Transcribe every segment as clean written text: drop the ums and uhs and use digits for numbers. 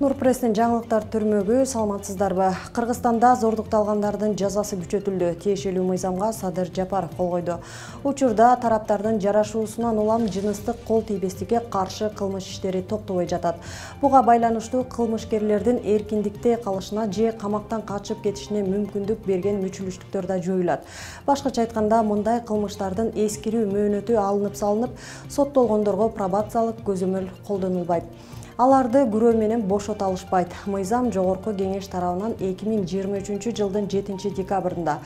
Нурпресстин жаңылыктар түрмөгү саламатсыздарбы? Кыргызстанда зордукталгандардын жазасы күчөтүлдү. Тиешелүү мыйзамга Садыр Жапаров кол койду. Учурда тараптардын жарашуусунан улам жыныстык кол тийбестикке каршы кылмыш иштери токтобой жатат. Буга байланыштуу кылмышкерлердин эркиндикте калышына же камактан качып кетишине мүмкүндүк берген мүчүлүштүктөр да жоюлат. Башкача айтканда, мындай кылмыштардын эскирүү мөөнөтү салынып, соттолгондорго пробациялык көзөмөл колдонулбайт. Аларды күрөө менен бошото алышпайт. Мыйзам Жогорку кеңеш тарабынан 2023 жылдын 7 декабрында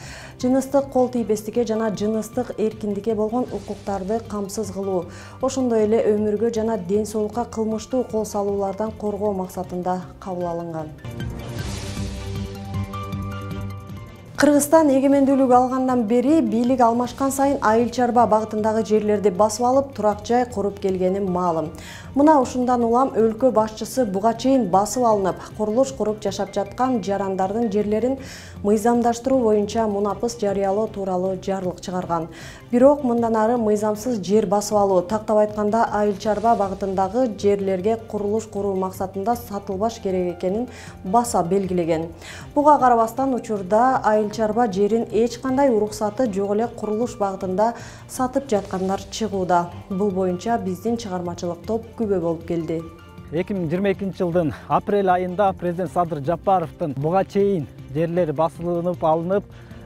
жыныстык кол тийбестикке жана жыныстык эркиндикке болгон укуктарды камсыз кылуу, ошондой эле өмүргө жана ден соолукка кылмыштуу кол салуулардан коргоо максатында кабыл алынган. Кыргызстан эгемендүүлүк алгандан бери бийлик алмашкан сайын айыл чарба багытындагы жерлерди басып алып, турак жай куруп келгени маалым. Мына ушундан улам өлкө башчысы буга чейин басып алынып, курулуш куруп жашап жаткан жарандардын жерлерин мыйзамдаштыруу боюнча мунапыс жарыялоо тууралуу жарлык чыгарган. Бирок мындан ары мыйзамсыз жер басып алуу, тактап айтканда айыл чарба багытындагы жерлерге курулуш куруу максатында сатылбаш керек экенин баса белгилеген. Буга карабастан учурда айыл чарба жерин эч кандай уруксаты жок эле курулуш багытында сатып жаткандар чыгууда. Бул боюнча биздин чыгармачылык топ күбө болуп келди. 2022 жылдын апрель айында президент Садыр Жапаровдун буга чейин жерлери басылынып алынып,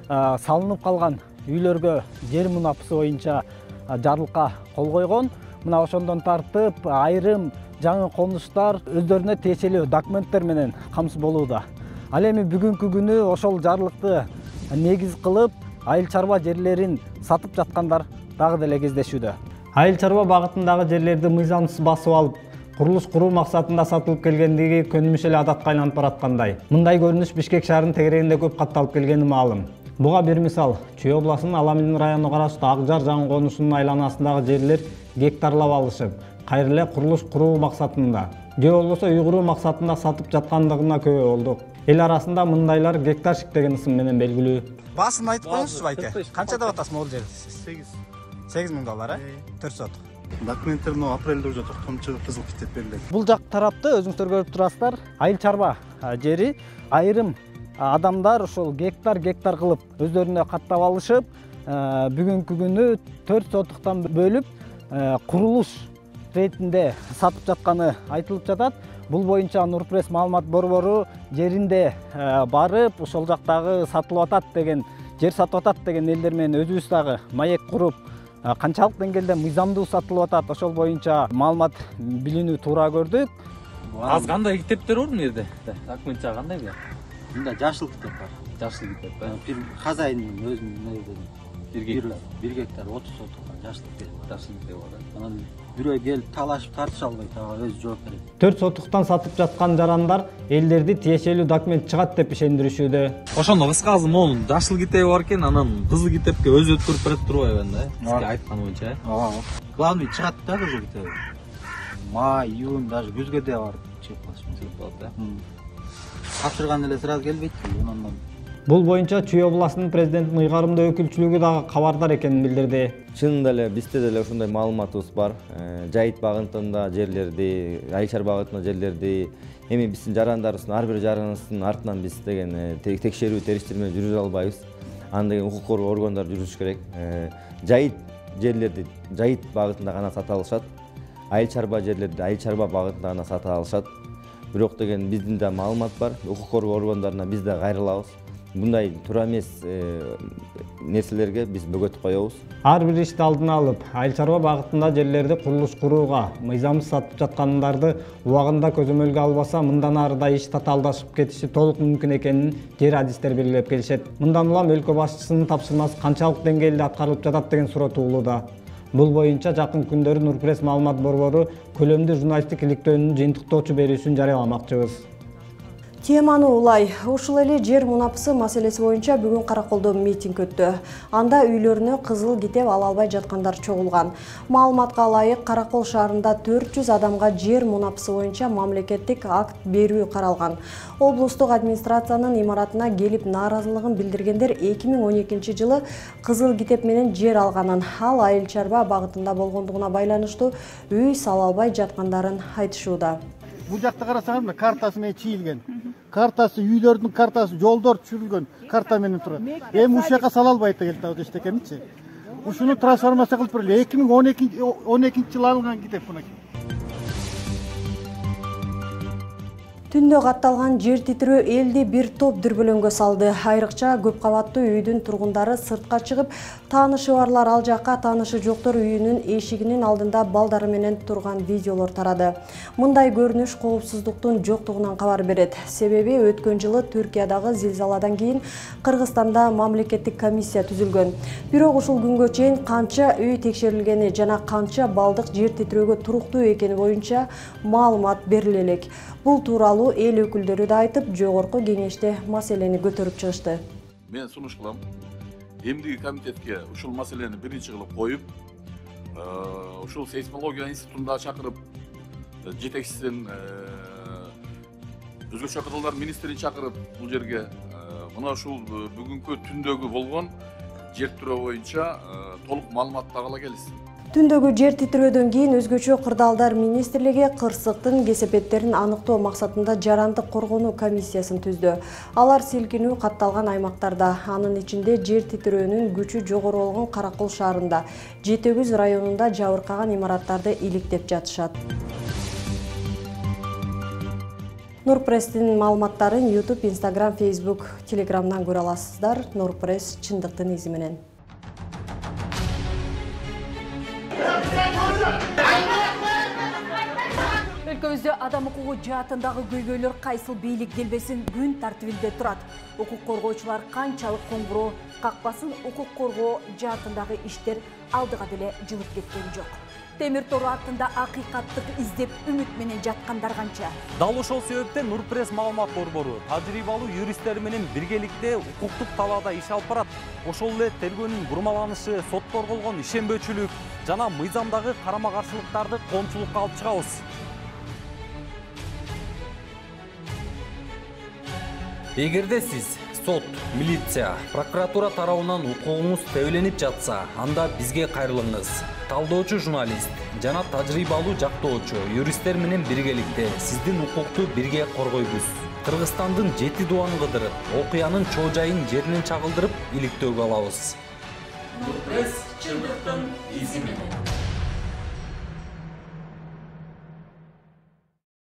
салынып калган үйлөргө жер мунапысы боюнча жарлыкка кол койгон. Мына ошондон тартып айрым жаңы конуштар өздөрүнө тиешелүү документтер менен камсыз болууда. Ал эми бүгүнкү күнү ошол жарлыкты негиз кылып, айыл чарба жерлерин сатып жаткандар дагы деле кездешүүдө. Айыл чарба багытындагы жерлерди мыйзамсыз басып алып, курулуш куруу максатында сатылып келгендиги көнүмүш эле адатка айланып бараткандай. Мындай көрүнүш Бишкек шаарынын тегерегинде көп катталып келгени маалым. Буга бир мисал, Чүй областынын Аламин районуна караштуу Акжар жаңы конушунун айланасындагы жерлер гектарлап алышып, кайра эле курулуш куруу максатында, же болбосо үй куруу максатында сатып жаткандыгына күбө болдук. Эл арасында мындайлар гектарщик деген ысым менен белгилүү. Баасын айтып коюңузчу байке. Канча деп атасыз могул жерди? 8 доллар, 4 сотук. Документтерин апрелде уже токтом чыгып кызыл китеп берилет. Бул жак тарапты өзүңүздөр көрүп турасыздар. Айыл чарба жери айрым адамдар ошол гектар кылып өздөрүнө каттап алышып, бүгүнкү күнү 4 сотуктан бөлүп курулуш ретинде сатып жатканы айтылып жатат. Бул боюнча Нурпресс маалымат борбору жеринде барып, ошол жактагы сатылып атат деген, жер сатып атат деген элдер менен өзүбүз дагы маек куруп, канчалык деңгээлде мыйзамдуу сатылып атат, ошол боюнча маалымат билүүнү туура көрдүк. Аз кандай китептер бар бул жерде? Документ жагы кандай бул? Мында жашыл китеп бар. Жашыл китеп. Бир хозяиндин өзүнүн 1 гектар 30 сотукка жашыл китеп бар. Анан бирөө келип талашып тартыша албайт, ага өзү жооп берет. 4 сотуктан сатып жаткан жарандар элдерди тиешелүү документ чыгат деп ишендиришүүдө. Ошондо кыскасы могул жашыл китеби бар экен, анан кызыл китепке өзү өткөрүп берет турбайбы да? Сизге айткан боюнча. Главный чыгат да кызыл китеби. Май, июнь, даже күзгө да бар чыгып калат да. Тапшырган эле сразу келбейт, анан. Бул боюнча Чүй областынын президенттин ыйгарымдуу өкүлчүлүгү дагы кабардар экенин билдирди. Чынында эле бизде деле ушундай маалыматыбыз бар. Жайыт багытында жерлерди, айыл чарба багытында жерлерди, эми биздин жарандарыбыздын ар бир жараныбыздын артынан биз деген текшерүү териштирме жүргүзө албайбыз. Аны деген укук коргоо органдары жүргүзүш керек. Жайыт жерлерди жайыт багытында гана сата алышат. Айыл чарба жерлерди айыл чарба багытында гана сата алышат. Бирок деген биздин да маалымат бар. Укук коргоо органдарына биз да кайрылабыз. Мындай туура эмес нерселерге биз бөгөт коебуз. Ар бир ишти алдын алып, айыл чарба багытында жерлерди курулуш курууга, мыйзамсыз сатып жаткандарды убагында көзөмөлгө албаса, мындан ары да иш татаалдашып кетиши толук мүмкүн экенин жер адистер белгилеп келишет. Мындан улам өлкө башчысынын тапшырмасы канчалык деңгээлде аткарылып жатат деген суроо туулууда. Бул боюнча жакын күндөрү Нурпресс маалымат борбору көлөмдүү журналисттик иликтөөнүн жыйынтыктоочу берүүсүн жарыяламакчыбыз. Теманы улай, ушул эле жер мунапысы маселеси боюнча бүгүн Караколдо митинг өттү. Анда үйлөрүнө кызыл китеп ала албай жаткандар чогулган. Маалыматка ылайык, Каракол шаарында 400 адамга жер мунапысы боюнча мамлекеттик акт берүү каралган. Облустук администрациянын имаратына келип нааразылыгын билдиргендер 2012 жылы кызыл китеп менен жер алганын, ал айыл чарба багытында болгондугуна байланыштуу үй сала албай жаткандарын айтышууда. Бул жакта карасаңыз мына картасы менен чийилген. Картасы, үйлөрдүн картасы, жолдор түшүрүлгөн карта менен турат. Эми ушул жака сала албайт эле эчтекеничи. Ушуну трансформация кылып берели. 2012-жылы алынган китеп мынакей. Түндө катталган жер титирөө элди бир топ дүрбөлөңгө салды. Айрыкча көп кабаттуу үйдүн тургундары сыртка чыгып, таанышы барлар ал жакка, таанышы жоктор үйүнүн эшигинин алдында балдары менен турган видеолор тарады. Мындай көрүнүш коопсуздуктун жоктугунан кабар берет. Себеби өткөн жылы Түркиядагы зилзаладан кийин Кыргызстанда мамлекеттик комиссия түзүлгөн. Бирок ушул күнгө чейин канча үй текшерилгени жана канча балдык жер титирөөгө туруктуу экени боюнча маалымат бериле элек. Бул тууралуу эл өкүлдөрү да айтып, жогорку кеңеште маселени көтөрүп чыгышты. Мен сунуш кылам. Эмдиги комитетке ушул маселени биринчи кылып коюп, ушул сейсмология институтунда чакырып, жетекчисин, өзгөчө кыргыздар министрин чакырып бул жерге мына ушул бүгүнкү түндөгү болгон жер титирөө боюнча толук маалыматты ала келсин. Түндөгү жер титирөөдөн кийин өзгөчө кырдаалдар министрлиги кырсыктын кесепеттерин аныктоо максатында жарандык коргонуу комиссиясын түздү. Алар силкинүү катталган аймактарда, анын ичинде жер титирөөнүн күчү жогору болгон Каракол шаарында, Жетегүз районунда жабыркаган имараттарды иликтеп жатышат. Нурпресстин маалыматтарын YouTube, Instagram, Facebook, Telegram'dan көрө аласыздар. Нурпресс чындыктын изи менен. Өлкөбүздө адам укугу жаатындагы көйгөйлөр кайсыл бийлик келбесин күн тартибинде турат. Укук коргоочулар канчалык коңгуроо какпасын, укук коргоо жаатындагы иштер алдыга деле жылып кеткен жок. Темир тору артында акыйкаттык издеп үмүт менен жаткандар канча. Дал ошол себептен Нурпресс маалымат борбору тажрыйбалуу юристтер менен биргеликте укуктук талаада иш алып барат. Ошол эле тергөөнүн бурмаланышы, сотко койгон ишенбөөчүлүк жана мыйзамдагы карама-каршылыктарды коомчулукка алып чыгабыз. Эгерде сиз сот, милиция, прокуратура тарабынан укугуңуз тебеленип жатса, анда бизге кайрылыңыз. Талдоочу журналист жана тажрыйбалуу жактоочу юристтер менен биргеликте сиздин укукту бирге коргойбуз. Кыргызстандын 7 дубанын кыдырып, окуянын чоо жайын жеринен чагылдырып, иликтөөгө алабыз. Нурпресс чындыктын изи менен.